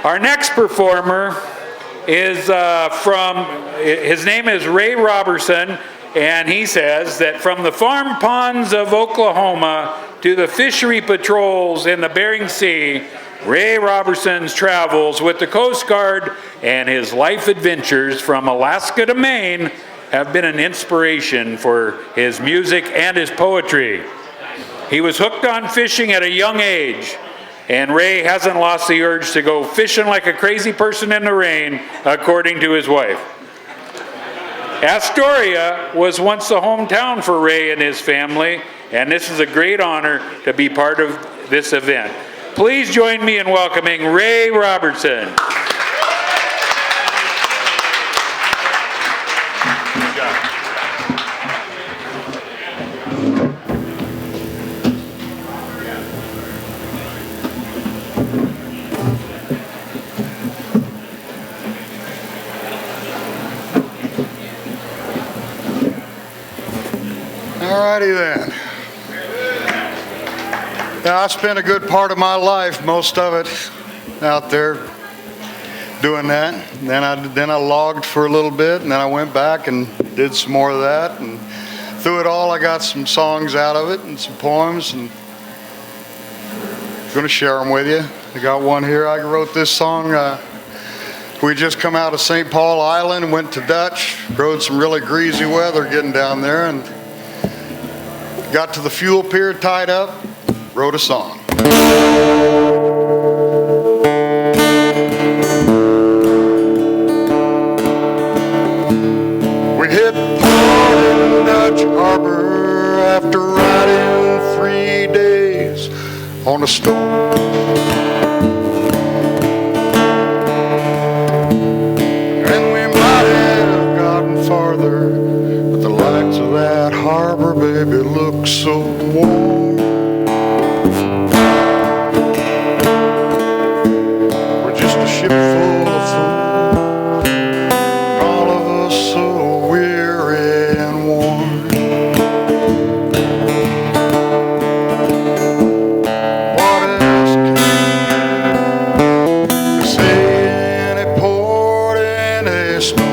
Our next performer is his name is Ray Roberson, and he says that from the farm ponds of Oklahoma to the fishery patrols in the Bering Sea, Ray Roberson's travels with the Coast Guard and his life adventures from Alaska to Maine have been an inspiration for his music and his poetry. He was hooked on fishing at a young age, and Ray hasn't lost the urge to go fishing like a crazy person in the rain, according to his wife. Astoria was once the hometown for Ray and his family, and this is a great honor to be part of this event. Please join me in welcoming Ray Roberson. Alrighty then. Now, I spent a good part of my life, most of it, out there doing that. Then I logged for a little bit, and then I went back and did some more of that. And through it all, I got some songs out of it and some poems, and I'm going to share them with you. I got one here. I wrote this song. We just come out of St. Paul Island, went to Dutch, rode some really greasy weather getting down there, and got to the fuel pier, tied up, wrote a song. We hit port in Dutch Harbor after riding 3 days on a storm. And we might have gotten farther, but the lights of that harbor, baby, look so warm. We're just a ship full of fools, all of us so weary and worn. What else can you say in a port in a storm?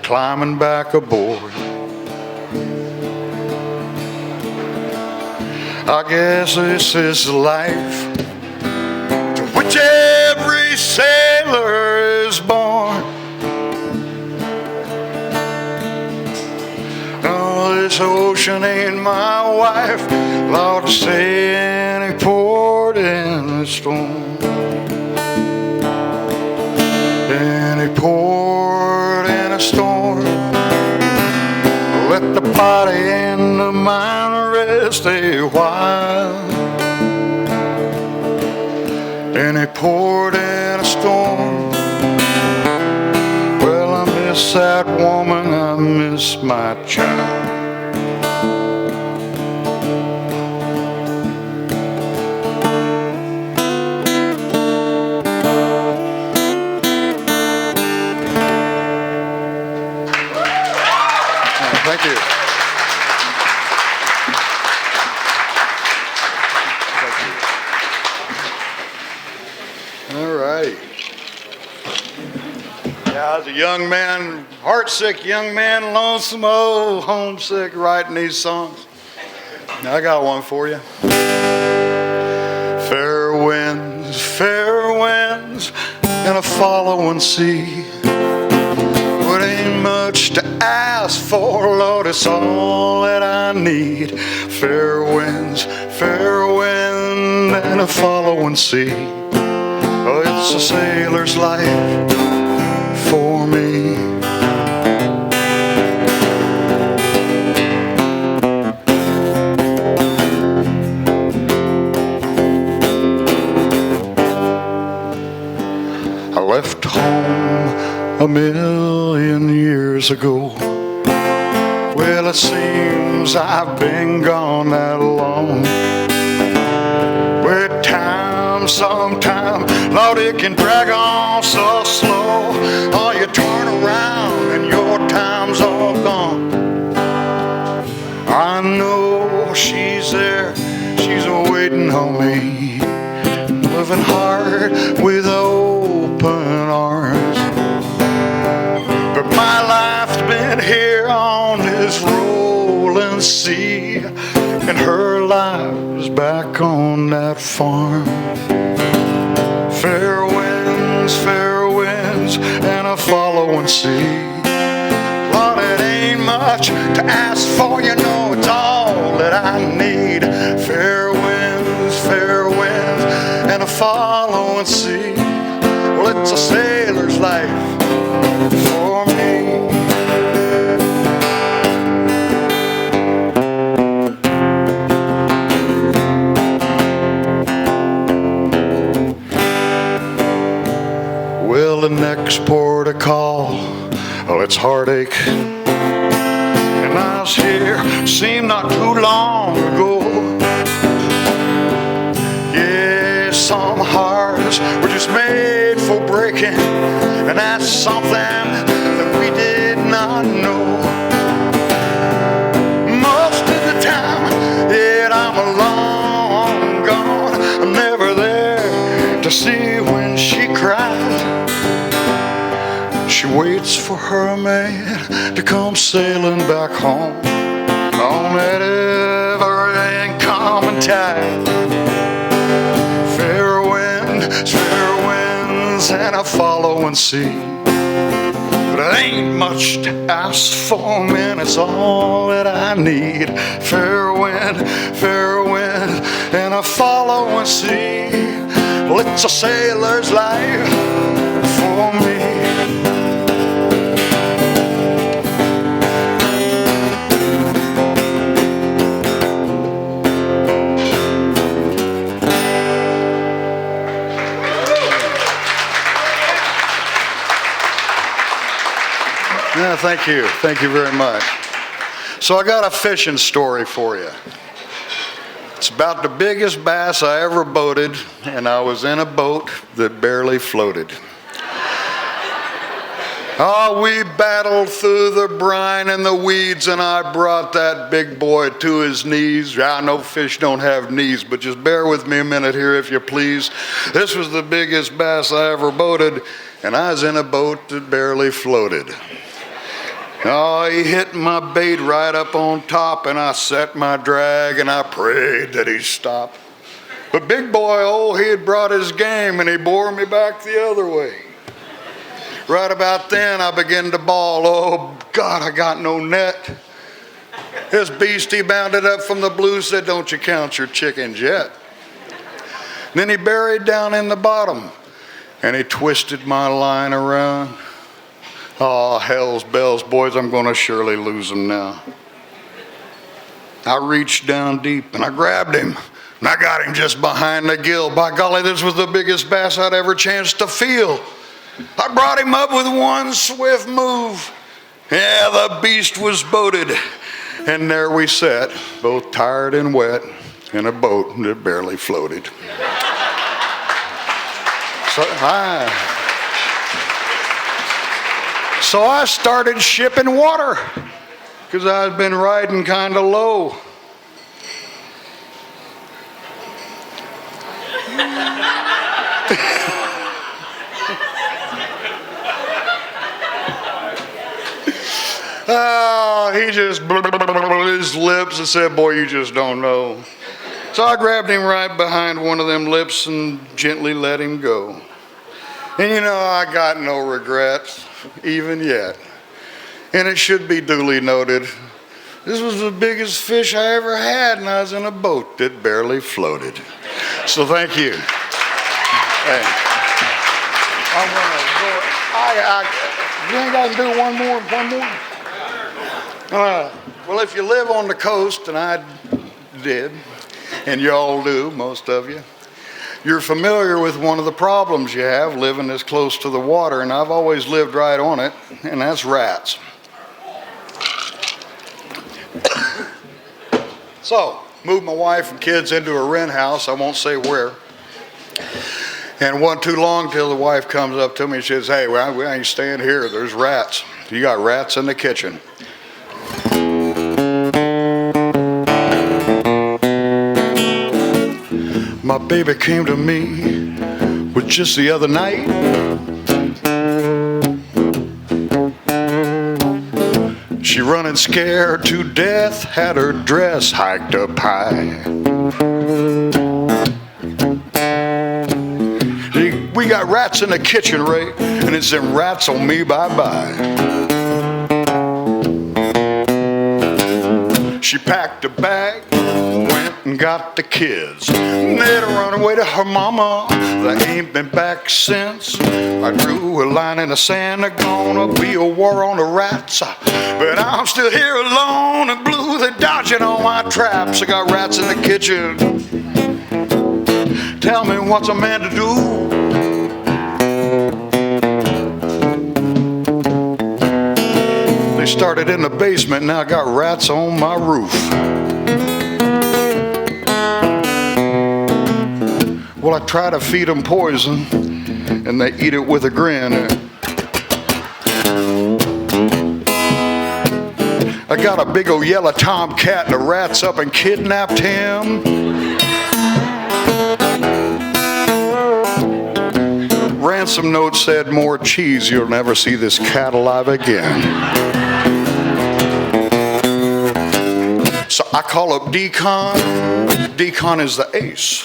Climbing back aboard. I guess this is the life to which every sailor is born. Oh, this ocean ain't my wife, Lord, to stay in a port in a storm. In a port in a storm. Let the body and the mind rest a while. In a port in a storm. Well, I miss that woman, I miss my child. Thank you. All right. Yeah, I was a young man, heartsick young man, lonesome, oh, homesick, writing these songs. Now I got one for you. Fair winds, and a following sea. It ain't much to ask for, Lord, it's all that I need. Fair wind, and a following sea. Oh, it's a sailor's life for me. I left home a million years ago. Well, it seems I've been gone that long. With time, sometime, Lord, it can drag on so slow. Oh, you turn around and your time's all gone. I know she's there, she's waiting on me, living hard with open arms. But my life's been here on this rolling sea, and her life's back on that farm. Fair winds, and a following sea. Lord, it ain't much to ask for, you know it's all that I need. Fair winds, and a following sea. Well, it's a sailor's life for me. Well, the next port of call, oh, it's heartache. And I was here, seemed not too long ago. Yeah, some hearts were just made for breaking, and that's something that we did not know. Most of the time, yeah, I'm long gone. I'm never there to see when she cries. She waits for her man to come sailing back home on that ever-incoming tide. Fair winds, and a following sea. But it ain't much to ask for, man, it's all that I need. Fair wind, and a following sea. Well, it's a sailor's life for me. Yeah, thank you. Thank you very much. So I got a fishing story for you. It's about the biggest bass I ever boated, and I was in a boat that barely floated. Oh, we battled through the brine and the weeds, and I brought that big boy to his knees. I know fish don't have knees, but just bear with me a minute here if you please. This was the biggest bass I ever boated, and I was in a boat that barely floated. Oh, he hit my bait right up on top, and I set my drag, and I prayed that he'd stop. But big boy, oh, he had brought his game, and he bore me back the other way. Right about then, I began to bawl, oh, God, I got no net. This beast, he bounded up from the blue, said, don't you count your chickens yet. Then he buried down in the bottom, and he twisted my line around. Oh, hell's bells, boys, I'm going to surely lose him now. I reached down deep, and I grabbed him, and I got him just behind the gill. By golly, this was the biggest bass I'd ever chanced to feel. I brought him up with one swift move. Yeah, the beast was boated, and there we sat, both tired and wet, in a boat that barely floated. So I started shipping water. 'cause I'd been riding kind of low. Oh, he just his lips and said, boy, you just don't know. So I grabbed him right behind one of them lips and gently let him go. And you know, I got no regrets, even yet. And it should be duly noted, this was the biggest fish I ever had, and I was in a boat that barely floated. So thank you. Hey. I'm gonna go, you ain't got to do one more? Well, if you live on the coast, and I did, and you all do, most of you, you're familiar with one of the problems you have living this close to the water, and I've always lived right on it, and that's rats. So, moved my wife and kids into a rent house, I won't say where. And it wasn't too long till the wife comes up to me and says, hey, well, we ain't staying here, there's rats. You got rats in the kitchen. My baby came to me with just the other night. She running scared to death, had her dress hiked up high. We got rats in the kitchen, Ray, and it's them rats on me bye-bye. She packed a bag, went and got the kids. They'd run away to her mama, they ain't been back since. I drew a line in the sand, there's gonna be a war on the rats. But I'm still here alone and blue, they're dodging all my traps. I got rats in the kitchen. Tell me what's a man to do? They started in the basement, now I got rats on my roof. Well, I try to feed them poison, and they eat it with a grin. I got a big old yellow tomcat, and the rats up and kidnapped him. Ransom note said, more cheese, you'll never see this cat alive again. So I call up Decon. Decon is the ace.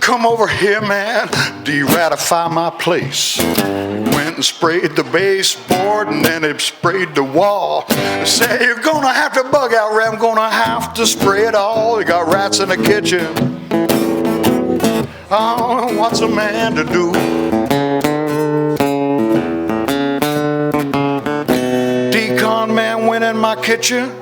Come over here, man, de-ratify my place. Went and sprayed the baseboard and then it sprayed the wall. Say, you're gonna have to bug out, Ray, I'm gonna have to spray it all. You got rats in the kitchen. Oh, what's a man to do? Decon man went in my kitchen.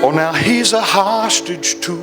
Oh, now he's a hostage too.